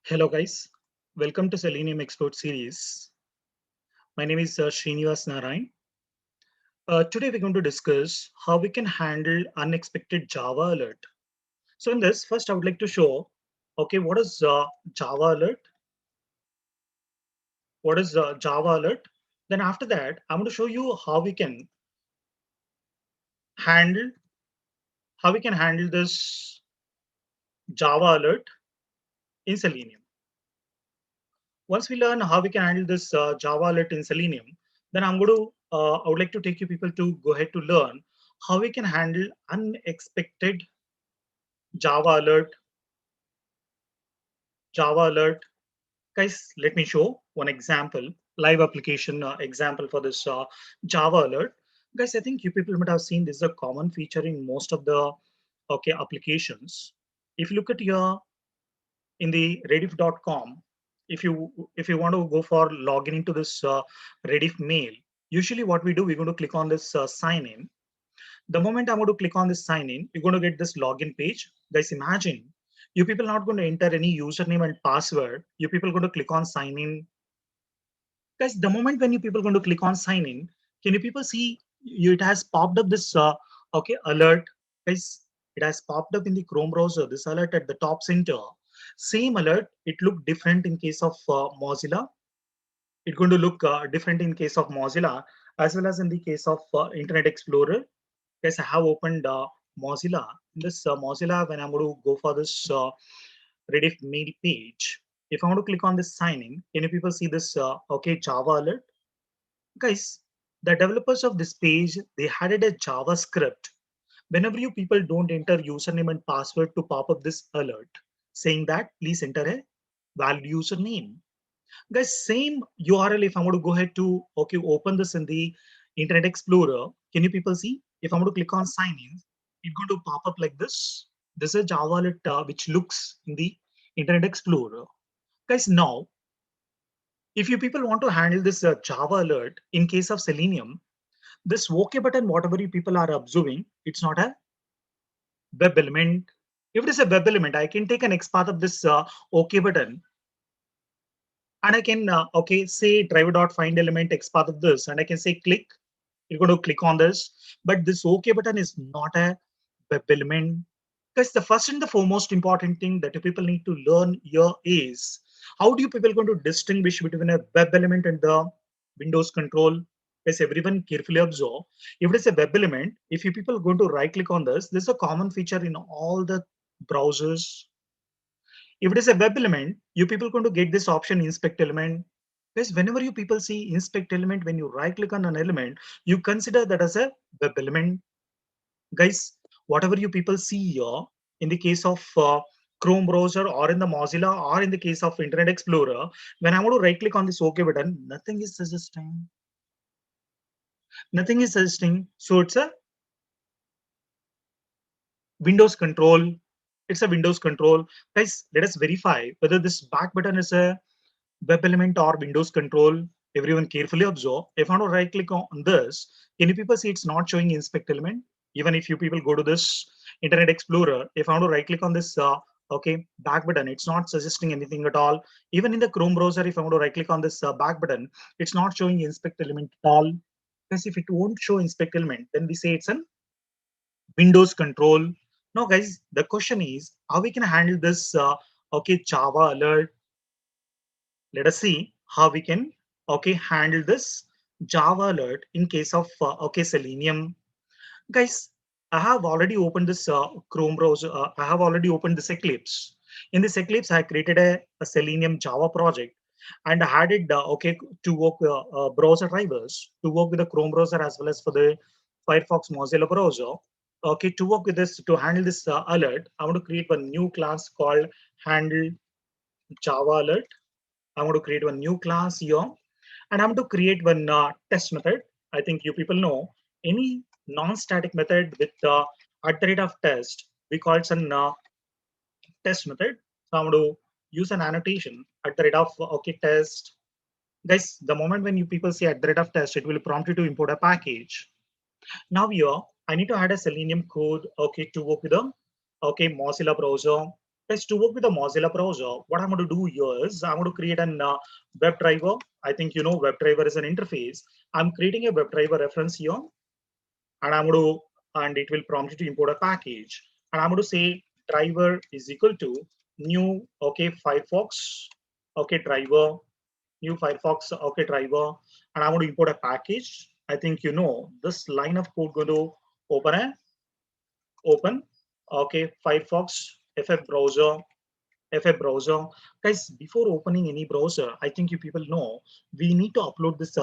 Hello guys, welcome to Selenium Expert series. My name is Srinivas Narayan. Today we're going to discuss how we can handle unexpected Java alert. So in this, first I would like to show, okay, what is Java alert? What is Java alert? Then after that, I'm going to show you handle, how we can handle this Java alert in Selenium. Once we learn how we can handle this Java alert in Selenium, then I would like to take you people to go ahead to learn how we can handle unexpected Java alert, Java alert. Guys, let me show one example, live application example for this Java alert. Guys, I think you people might have seen this is a common feature in most of the applications. If you look at your in the rediff.com, if you want to go for logging into this Rediff mail, usually what we do, we're going to click on this sign in. The moment I'm going to click on this sign in, you're going to get this login page. Guys, imagine you people not going to enter any username and password. You people going to click on sign in. Guys, the moment when you people going to click on sign in, can you people see you, it has popped up this alert. Guys, it has popped up in the Chrome browser, this alert at the top center. Same alert, it looked different in case of Mozilla. It's going to look different in case of Mozilla as well as in the case of Internet Explorer. Guys, I have opened Mozilla. In this Mozilla, when I'm going to go for this Rediff mail page, if I want to click on this sign in, can you people see this Java alert? Guys, the developers of this page, they added a JavaScript. Whenever you people don't enter username and password to pop up this alert, saying that please enter a valid username. Guys, same URL, if I'm going to go ahead to open this in the Internet Explorer, can you people see? If I'm going to click on sign in, it's going to pop up like this. This is Java alert which looks in the Internet Explorer. Guys, now if you people want to handle this Java alert in case of Selenium, this OK button, whatever you people are observing, it's not a web element. If it is a web element, I can take an XPath of this OK button and I can say driver.find element XPath of this, and I can say click. You're going to click on this, but this OK button is not a web element. Because the first and the foremost important thing that you people need to learn here is how do you people going to distinguish between a web element and the Windows control? Yes, everyone carefully observe. If it is a web element, if you people are going to right click on this is a common feature in all the browsers. If it is a web element, you people going to get this option inspect element. Because whenever you people see inspect element, when you right click on an element, you consider that as a web element. Guys, whatever you people see here, in the case of Chrome browser or in the Mozilla or in the case of Internet Explorer, when I want to right click on this OK button, nothing is suggesting. Nothing is suggesting. So it's a Windows control. It's a Windows control. Guys, let us verify whether this back button is a web element or Windows control. Everyone carefully observe. If I want to right click on this, can you people see it's not showing inspect element? Even if you people go to this Internet Explorer, if I want to right click on this back button, it's not suggesting anything at all. Even in the Chrome browser, if I want to right click on this back button, it's not showing inspect element at all. Because if it won't show inspect element, then we say it's an Windows control. Now guys, the question is how we can handle this Java alert. Let us see how we can handle this Java alert in case of Selenium. Guys, I have already opened this Chrome browser. I have already opened this Eclipse. In this Eclipse, I created a Selenium Java project and I added to work with browser drivers to work with the Chrome browser as well as for the Firefox Mozilla browser. Okay, to work with this to handle this alert, I want to create one new class called handle Java alert. I want to create one new class here and I'm to create one test method. I think you people know any non-static method with at the rate of test, we call it an test method. So I'm going to use an annotation at the rate of test. Guys, the moment when you people say at the rate of test, it will prompt you to import a package. Now here, I need to add a Selenium code to work with the Mozilla browser. Guys, to work with the Mozilla browser, what I'm going to do here is I'm going to create an WebDriver. I think you know WebDriver is an interface. I'm creating a WebDriver reference here, and I'm going to, and it will prompt you to import a package. And I'm going to say driver is equal to new, okay, Firefox, okay, driver, new Firefox, okay, driver, and I'm going to import a package. I think you know this line of code going to open a open, okay, Firefox, FF browser. Guys, before opening any browser, I think you people know we need to upload this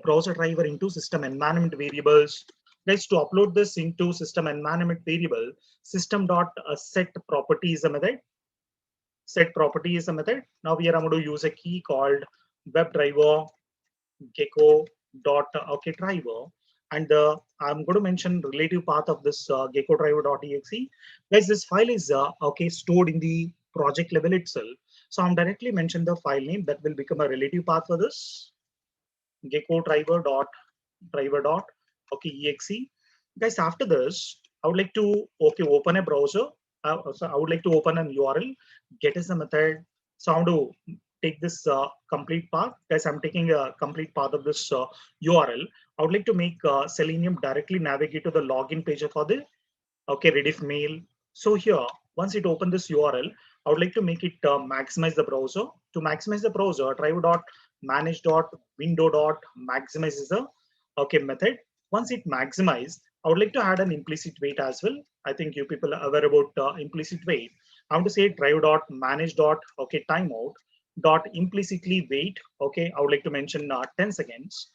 browser driver into system environment variables. Guys, to upload this into system environment variable, system dot set property is a method. Set property is a method. Now we are going to use a key called WebDriver gecko dot okay driver, and I'm going to mention relative path of this gecko driver.exe. Guys, this file is okay stored in the project level itself, so I'm directly mention the file name that will become a relative path for this gecko driver dot okay exe. Guys, after this I would like to okay open a browser. So I would like to open an URL. Get is the method. So I want to take this complete path. Guys, I'm taking a complete path of this URL. I would like to make Selenium directly navigate to the login page for the okay Rediff mail. So here, once it open this URL, I would like to make it maximize the browser. To maximize the browser, driver.manage.window.maximize is a okay method. Once it maximize, I would like to add an implicit wait as well. I think you people are aware about implicit wait. I want to say driver.manage. Okay timeout dot implicitly wait. Okay, I would like to mention 10 seconds.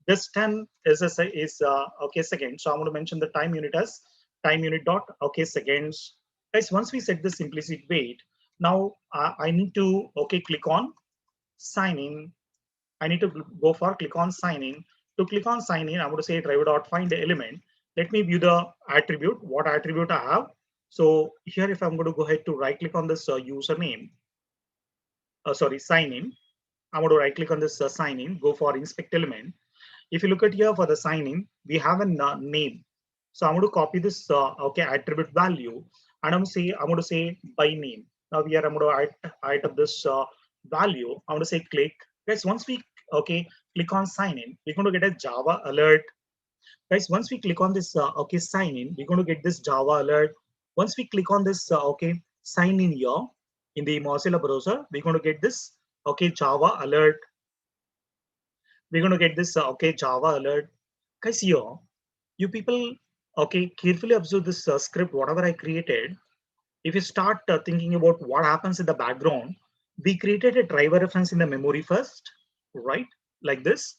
This 10 is okay second. So I'm going to mention the time unit as time unit dot okay seconds. Guys, once we set this implicit wait, now I need to okay click on sign in. I need to go for click on sign in. To click on sign in, I'm going to say driver dot find the element. Let me view the attribute, what attribute I have. So here, if I'm going to go ahead to right click on this username, sorry, sign in, I'm going to right click on this sign in, go for inspect element. If you look at here for the sign in, we have a name. So I'm going to copy this okay attribute value, and I'm going to say by name. Now here I'm going to add up this value. I'm going to say click. Guys, once we okay click on sign in, we're going to get a Java alert. Guys, once we click on this okay sign in, we're going to get this Java alert. Once we click on this okay sign in here in the Mozilla browser, we're going to get this okay Java alert. We're going to get this okay Java alert. Guys, here you people okay carefully observe this script whatever I created. If you start thinking about what happens in the background, we created a driver reference in the memory first, right? Like this,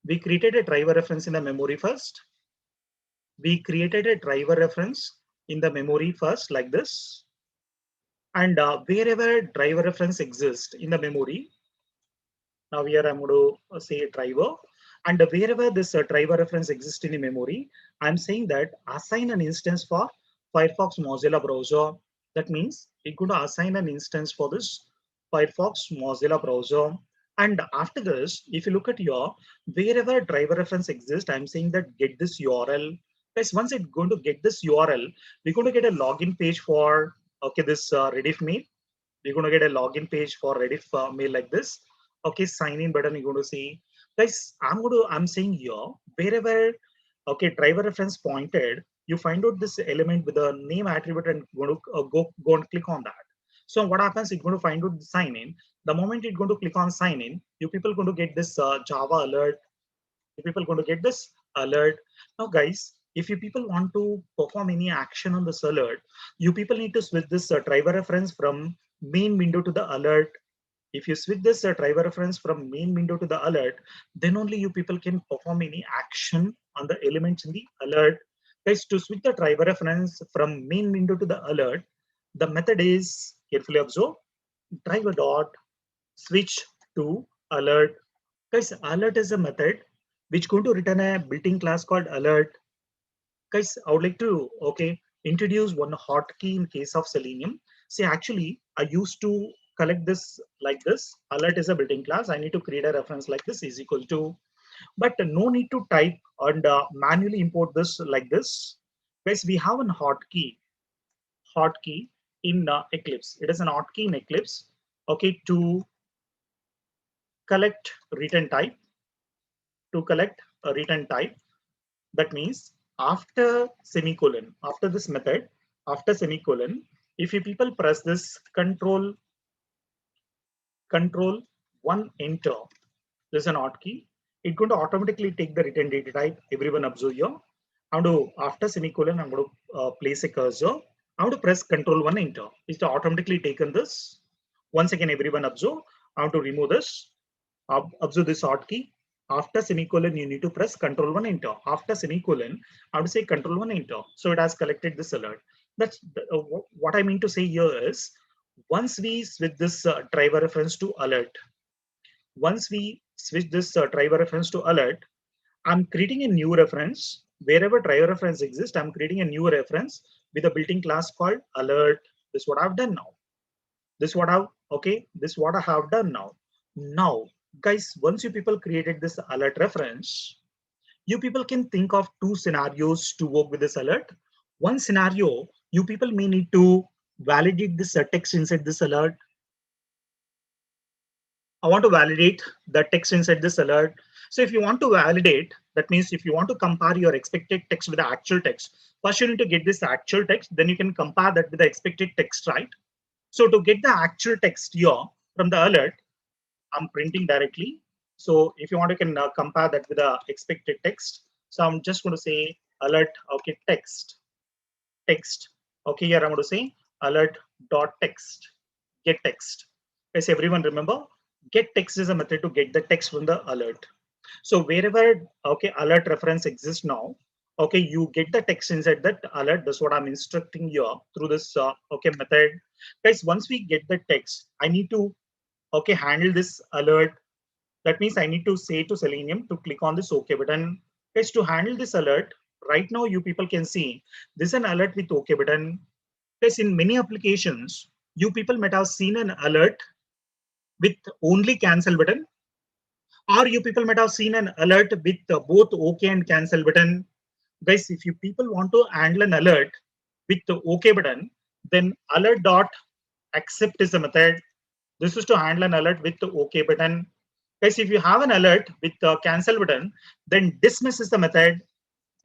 we created a driver reference in the memory first. We created a driver reference in the memory first, like this. And wherever driver reference exists in the memory, now here I'm going to say driver. And wherever this driver reference exists in the memory, I'm saying that assign an instance for Firefox Mozilla browser. That means we're going to assign an instance for this Firefox Mozilla browser. And after this, if you look at here, wherever driver reference exists, I'm saying that get this URL. Guys, once it's going to get this URL, we're going to get a login page for okay this Rediff mail. We're going to get a login page for Rediff mail like this. Okay, sign in button you're going to see. Guys, I'm saying here, wherever okay driver reference pointed, you find out this element with a name attribute and going to go and click on that. So what happens, it's going to find out the sign in. The moment it's going to click on sign in, you people going to get this Java alert. You people going to get this alert. Now guys, if you people want to perform any action on this alert, you people need to switch this driver reference from main window to the alert. If you switch this driver reference from main window to the alert, then only you people can perform any action on the elements in the alert. Guys, to switch the driver reference from main window to the alert, the method is carefully observe driver dot switch to alert. Guys, alert is a method which going to return a built-in class called alert. Guys, I would like to okay introduce one hotkey in case of Selenium. See, actually, I used to collect this like this. Alert is a built-in class. I need to create a reference like this is equal to, but no need to type and manually import this like this. Guys, we have an hotkey. Hotkey. in Eclipse. It is an hotkey in Eclipse, okay, to collect return type, to collect a return type. That means after semicolon, after this method, after semicolon, if you people press this control one enter, there's an hotkey, it's going to automatically take the return data type. Everyone observe here. I'm going to, after semicolon, I'm going to place a cursor. I'm going to press control one enter. It's automatically taken this. Once again, everyone observe. I'm going to remove this. Observe this hotkey. After semicolon, you need to press control one enter. After semicolon, I have to say control one enter. So it has collected this alert. That's what I mean to say here is once we switch this driver reference to alert, once we switch this driver reference to alert, I'm creating a new reference. Wherever driver reference exists, I'm creating a new reference with a built-in class called alert. This is what I've done now. This is what I've, okay, this is what I have done now. Now, guys, once you people created this alert reference, you people can think of two scenarios to work with this alert. One scenario, you people may need to validate this text inside this alert. I want to validate the text inside this alert. So if you want to validate, that means if you want to compare your expected text with the actual text, first you need to get this actual text, then you can compare that with the expected text, right? So to get the actual text here from the alert, I'm printing directly. So if you want, you can compare that with the expected text. So I'm just going to say alert, okay, text. Okay, here I'm going to say alert dot text, get text. Yes, everyone remember, get text is a method to get the text from the alert. So wherever, okay, alert reference exists now, okay, you get the text inside that alert. That's what I'm instructing you through this, okay, method. Guys, once we get the text, I need to, okay, handle this alert. That means I need to say to Selenium to click on this OK button. Guys, to handle this alert, right now you people can see this is an alert with OK button. Guys, in many applications, you people might have seen an alert with only cancel button, or you people might have seen an alert with both OK and cancel button. Guys, if you people want to handle an alert with the OK button, then alert dot accept is the method. This is to handle an alert with the OK button. Guys, if you have an alert with the cancel button, then dismiss is the method.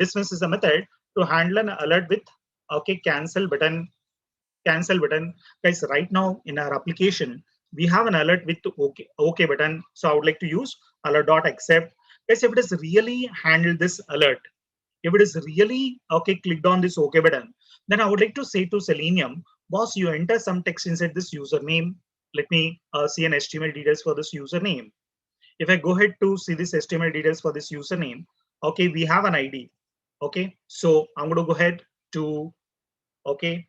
Dismiss is the method to handle an alert with, okay, cancel button. Cancel button. Guys, right now in our application, we have an alert with the OK button. So I would like to use alert dot accept. Guys, if it is really handled this alert, if it is really, okay, clicked on this OK button, then I would like to say to Selenium, boss, you enter some text inside this username. Let me see an HTML details for this username. If I go ahead to see this HTML details for this username, okay, we have an ID. Okay, so I'm going to go ahead to, okay,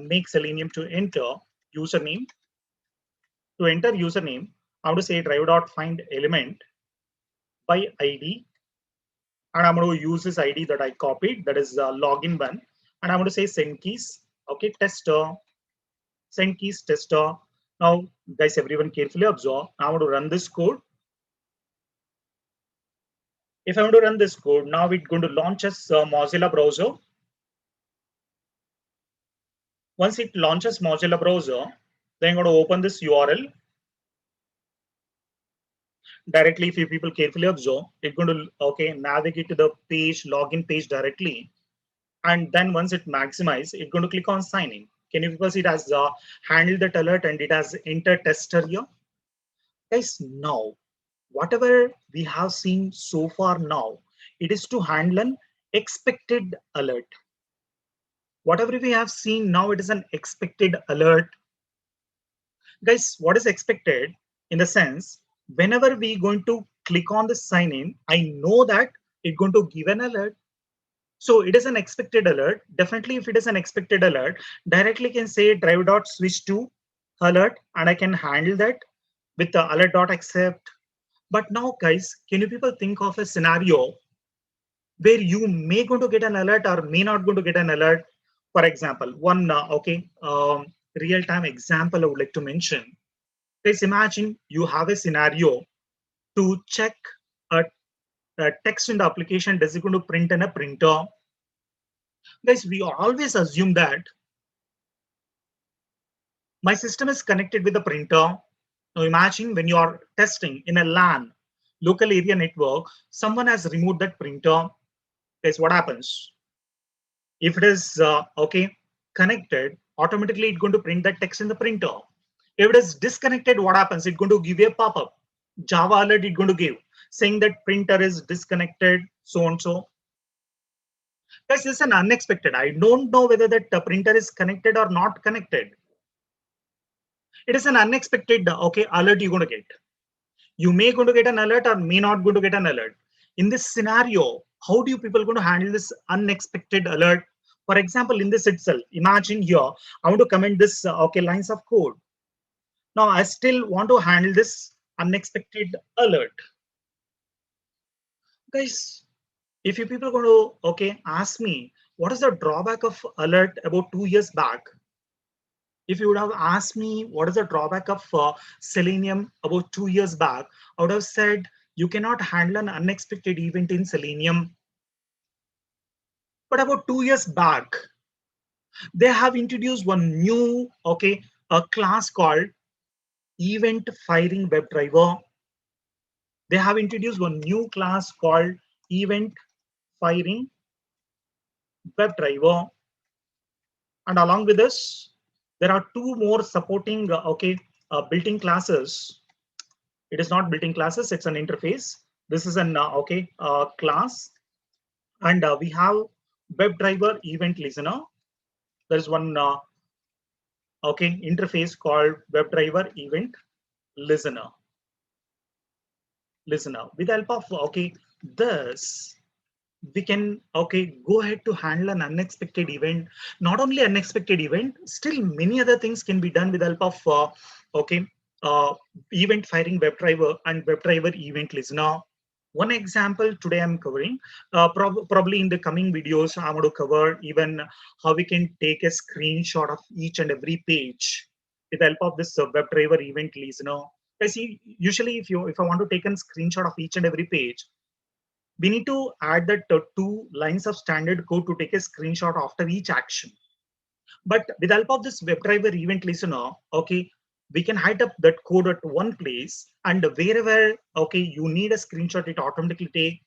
make Selenium to enter username. To enter username, I want to say drive.find element by ID, and I'm going to use this ID that I copied, that is login one, and I'm going to say send keys, okay, tester, send keys tester. Now, guys, everyone carefully observe. I want to run this code. If I want to run this code, now it's going to launch us Mozilla browser. Once it launches Mozilla browser, then I'm going to open this URL. Directly, if you people carefully observe, it's going to, okay, navigate to the page, login page directly. And then once it maximizes, it's going to click on sign in. Can you people see it has handled that alert and it has enter tester here? Guys, now, whatever we have seen so far now, it is to handle an expected alert. Whatever we have seen now, it is an expected alert. Guys, what is expected in the sense, whenever we going to click on the sign in, I know that it's going to give an alert. So it is an expected alert. Definitely, if it is an expected alert, directly can say drive dot switch to alert, and I can handle that with the alert dot accept. But now, guys, can you people think of a scenario where you may going to get an alert or may not going to get an alert? For example, one real-time example I would like to mention. Let's imagine you have a scenario to check a text in the application. Does it going to print in a printer? Guys, we always assume that My system is connected with the printer. Now imagine when you are testing in a LAN, local area network, someone has removed that printer. Guess what happens? If it is connected, automatically it's going to print that text in the printer. If it is disconnected, what happens? It's going to give you a pop-up. Java alert it's going to give saying that printer is disconnected, so and so. Guys, this is an unexpected. I don't know whether that printer is connected or not connected. It is an unexpected alert you're going to get. You may going to get an alert or may not going to get an alert. In this scenario, how do you people going to handle this unexpected alert? For example, in this itself, imagine here, I want to comment this lines of code. Now I still want to handle this unexpected alert. Guys, if you people are going to ask me what is the drawback of alert about 2 years back, if you would have asked me what is the drawback of Selenium about 2 years back, I would have said you cannot handle an unexpected event in Selenium. But about 2 years back, they have introduced one new a class called event firing WebDriver. They have introduced one new class called event firing WebDriver, and along with this, there are two more supporting built-in classes. It is not built-in classes; it's an interface. This is an class, and we have WebDriver event listener. There is one interface called WebDriver event listener. With the help of this, we can go ahead to handle an unexpected event. Not only unexpected event, still many other things can be done with the help of event firing WebDriver and WebDriver event listener. One example today I'm covering, probably in the coming videos, I'm going to cover even how we can take a screenshot of each and every page with the help of this WebDriver event listener. I see usually if I want to take a screenshot of each and every page, we need to add that 2 lines of standard code to take a screenshot after each action. But with the help of this WebDriver event listener, we can hide up that code at one place, and wherever you need a screenshot, it automatically take.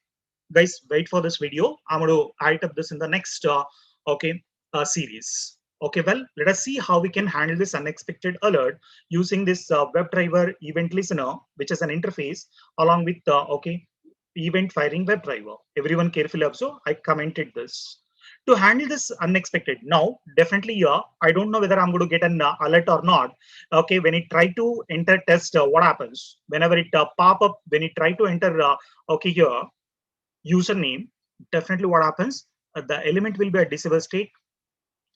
Guys, wait for this video. I'm going to hide up this in the next series. Okay, well, let us see how we can handle this unexpected alert using this WebDriver event listener, which is an interface along with event firing WebDriver. Everyone carefully observe. I commented this. To handle this unexpected, now definitely here, I don't know whether I'm going to get an alert or not. Okay, when it try to enter test, what happens? Whenever it pop up, when it try to enter here, username, definitely what happens? The element will be a disable state.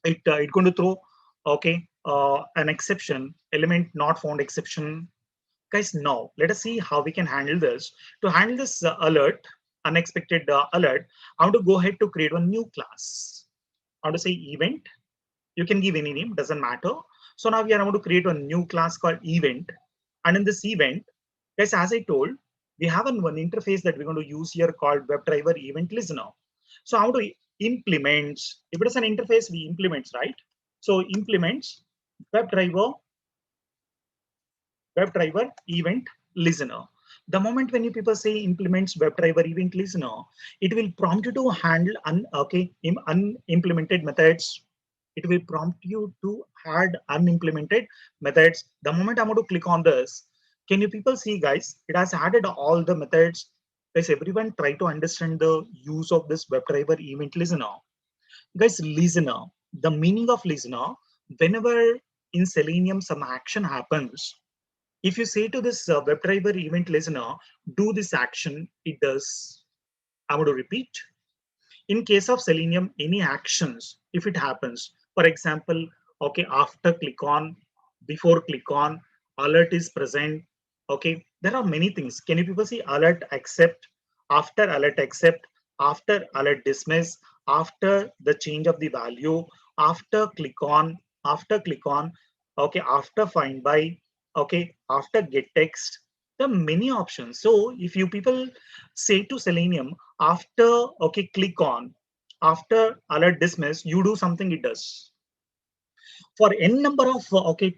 It going to throw an exception, element not found exception. Guys, now let us see how we can handle this. To handle this alert, unexpected alert, I want to go ahead to create one new class. I want to say event. You can give any name, doesn't matter. So now we are going to create a new class called event. And in this event, guys, as I told, we have one interface that we're going to use here called WebDriver event listener. So how to implement, if it is an interface, we implement, right? So implements WebDriver event listener. The moment when you people say implements WebDriver event listener, it will prompt you to handle unimplemented methods. It will prompt you to add unimplemented methods. The moment I'm going to click on this, can you people see, guys? It has added all the methods. Guys, everyone try to understand the use of this WebDriver event listener. Guys, listener, the meaning of listener, whenever in Selenium some action happens, if you say to this WebDriver event listener, do this action, it does. I'm going to repeat. In case of Selenium, any actions, if it happens, for example, after click on, before click on, alert is present. There are many things. Can you people see alert accept, after alert accept, after alert dismiss, after the change of the value, after click on, after find by, after get text. There are many options. So if you people say to Selenium, after click on, after alert dismiss, you do something, it does. For n number of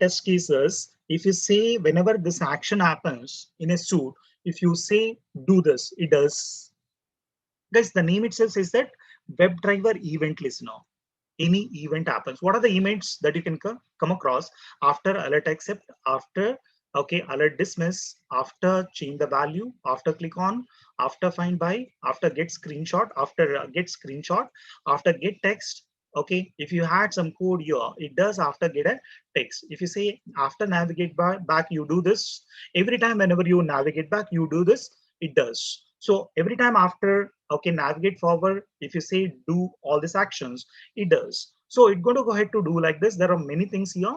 test cases, if you say whenever this action happens in a suit, if you say do this, it does. Guys, the name itself says that WebDriver event listener. Any event happens. What are the events that you can come across after alert accept, after alert dismiss, after change the value, after click on, after find by, after get screenshot, after get screenshot, after get text. Okay, if you had some code here, it does after get a text. If you say after navigate back, you do this. Every time whenever you navigate back, you do this, it does. So every time after navigate forward, if you say do all these actions, it does. So it's going to go ahead to do like this. There are many things here.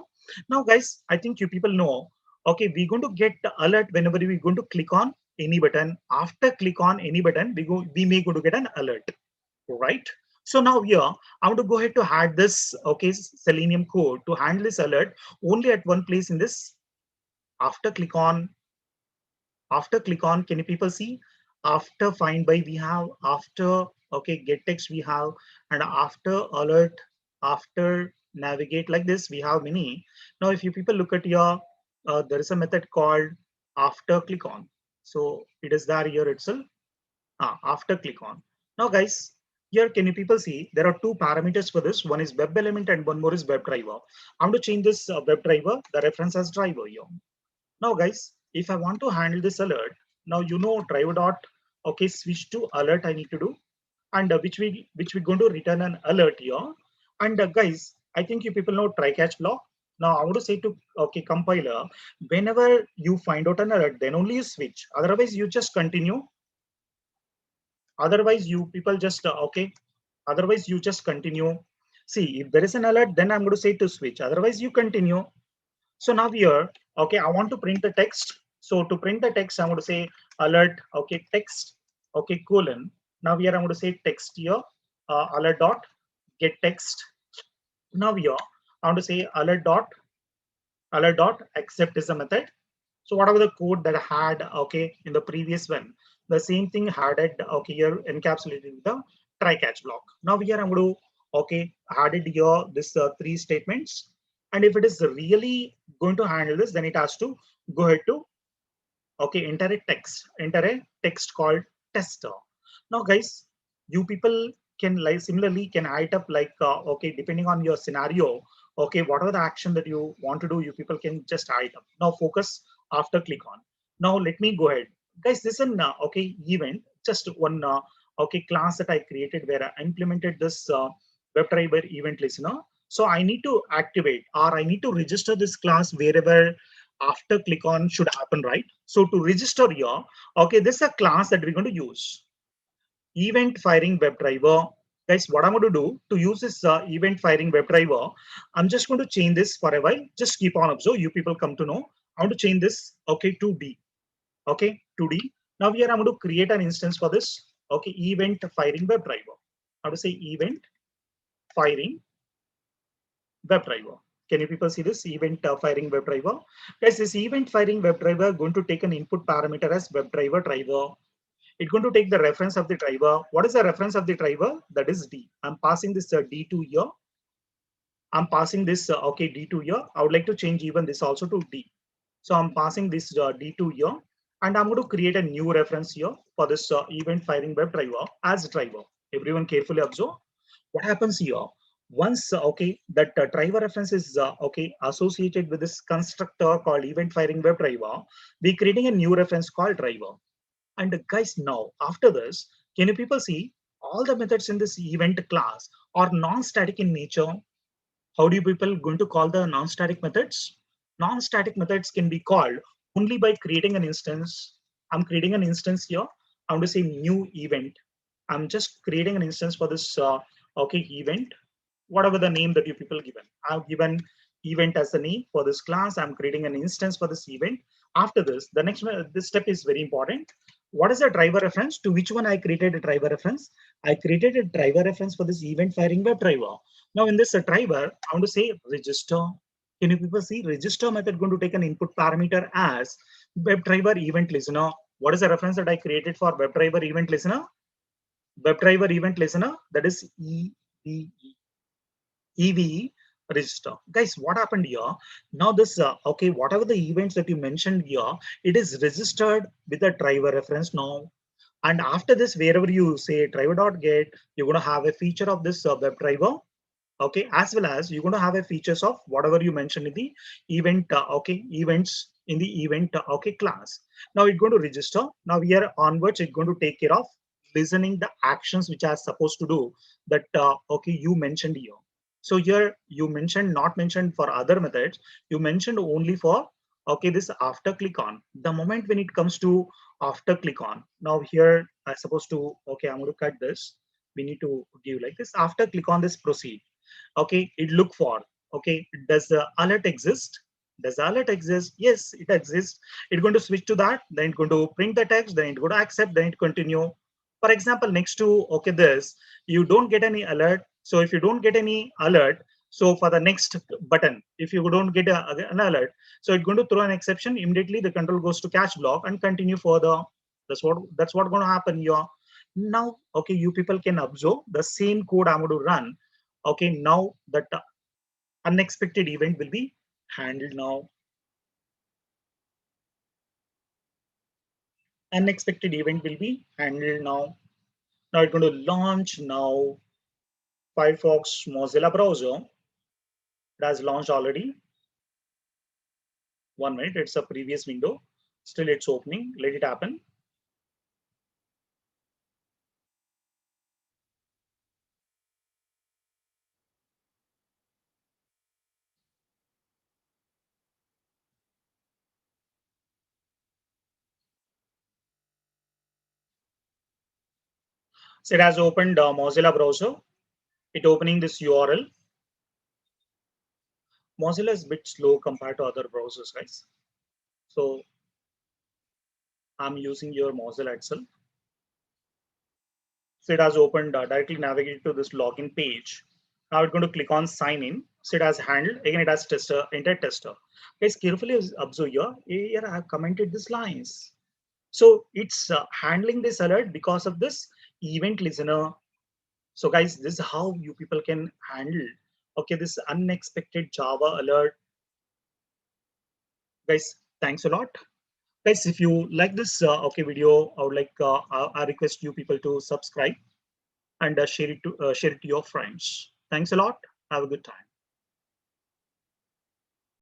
Now, guys, I think you people know, okay, we're going to get the alert whenever we're going to click on any button. After click on any button, we may go to get an alert, right? So now here, I want to go ahead to add this, Selenium code to handle this alert only at one place in this. After click on, can you people see? After find by we have, after get text we have, and after alert, after navigate, like this we have many. Now if you people look at your there is a method called after click on. So it is there here itself. After click on. Now guys, here can you people see there are two parameters for this. One is web element and one more is web driver. I'm going to change this web driver, the reference as driver here. Now, guys, if I want to handle this alert, now you know driver dot switch to alert I need to do, and which we going to return an alert here. And guys, I think you people know try catch block. Now I want to say to compiler, whenever you find out an alert, then only you switch. Otherwise, you just continue. Otherwise, you people just Otherwise, you just continue. See, if there is an alert, then I'm going to say to switch. Otherwise, you continue. So now here, I want to print the text. So to print the text, I'm going to say alert, text, colon. Now here I'm going to say text here, alert dot get text. Now here I want to say alert dot accept is the method. So whatever the code that I had, in the previous one, the same thing had it, here encapsulated in the try catch block. Now here I'm going to, added here this three statements. And if it is really going to handle this, then it has to go ahead to, enter a text called tester. Now guys, you people can like similarly can write up like, depending on your scenario, whatever the action that you want to do, you people can just write up. Now focus after click on. Now let me go ahead. Guys, this is an, event, just one, class that I created where I implemented this WebDriver event listener. So I need to activate or I need to register this class wherever after click on should happen, right? So to register here, this is a class that we're going to use. Event firing WebDriver. Guys, what I'm going to do to use this event firing WebDriver, I'm just going to change this for a while. Just keep on observe. You people come to know. I want to change this, to D. To D. Now here I'm going to create an instance for this. Event firing WebDriver. I want to say event firing WebDriver. Can you people see this event firing WebDriver? Guys, this event firing WebDriver going to take an input parameter as WebDriver driver. It's going to take the reference of the driver. What is the reference of the driver? That is D. I'm passing this D2 here. I'm passing this D2 here. I would like to change even this also to D. So I'm passing this D2 here, and I'm going to create a new reference here for this event firing WebDriver as driver. Everyone carefully observe what happens here. Once that driver reference is associated with this constructor called event firing WebDriver, we're creating a new reference called driver. And guys, now after this, can you people see all the methods in this event class are non-static in nature? How do you people going to call the non-static methods? Non-static methods can be called only by creating an instance. I'm creating an instance here. I want to say new event. I'm just creating an instance for this event, whatever the name that you people given. I've given event as the name for this class. I'm creating an instance for this event. After this, the next one, this step is very important. What is the driver reference? To which one I created a driver reference? I created a driver reference for this event firing WebDriver. Now in this driver, I want to say register. Can you people see register method going to take an input parameter as WebDriver event listener? What is the reference that I created for WebDriver event listener? WebDriver event listener, that is EVE. EVE. register. Guys, what happened here? Now this, okay, whatever the events that you mentioned here, it is registered with the driver reference now. And after this, wherever you say driver.get, you're going to have a feature of this web driver. Okay, as well as you're going to have a features of whatever you mentioned in the event, okay, events in the event, okay, class. Now it's going to register. Now here onwards, it's going to take care of listening the actions which are supposed to do that, okay, you mentioned here. So here you mentioned, not mentioned for other methods, you mentioned only for, okay, this after click on. The moment when it comes to after click on, now here I supposed to, okay, I'm going to cut this. We need to give like this. After click on this proceed. Okay, it look for, okay, does the alert exist? Does the alert exist? Yes, it exists. It's going to switch to that, then it's going to print the text, then it's going to accept, then it continue. For example, next to, okay, this, you don't get any alert. So if you don't get any alert, so for the next button, if you don't get an alert, so it's going to throw an exception. Immediately the control goes to catch block and continue further. That's what going to happen here. Now, okay, you people can observe the same code I'm going to run. Okay, now that unexpected event will be handled now. Unexpected event will be handled now. Now it's going to launch now. Firefox Mozilla browser. It has launched already. 1 minute. It's a previous window. Still it's opening. Let it happen. So it has opened Mozilla browser. It opening this URL. Mozilla is a bit slow compared to other browsers, guys. So I'm using your Mozilla itself. So it has opened, directly navigated to this login page. Now it's going to click on sign in. So it has handled. Again, it has tester, enter tester. Guys, carefully observe here. Here I have commented these lines. So it's handling this alert because of this event listener. So guys, this is how you people can handle, okay, this unexpected Java alert. Guys, thanks a lot. Guys, if you like this okay video, I would like I request you people to subscribe and share it to your friends. Thanks a lot. Have a good time.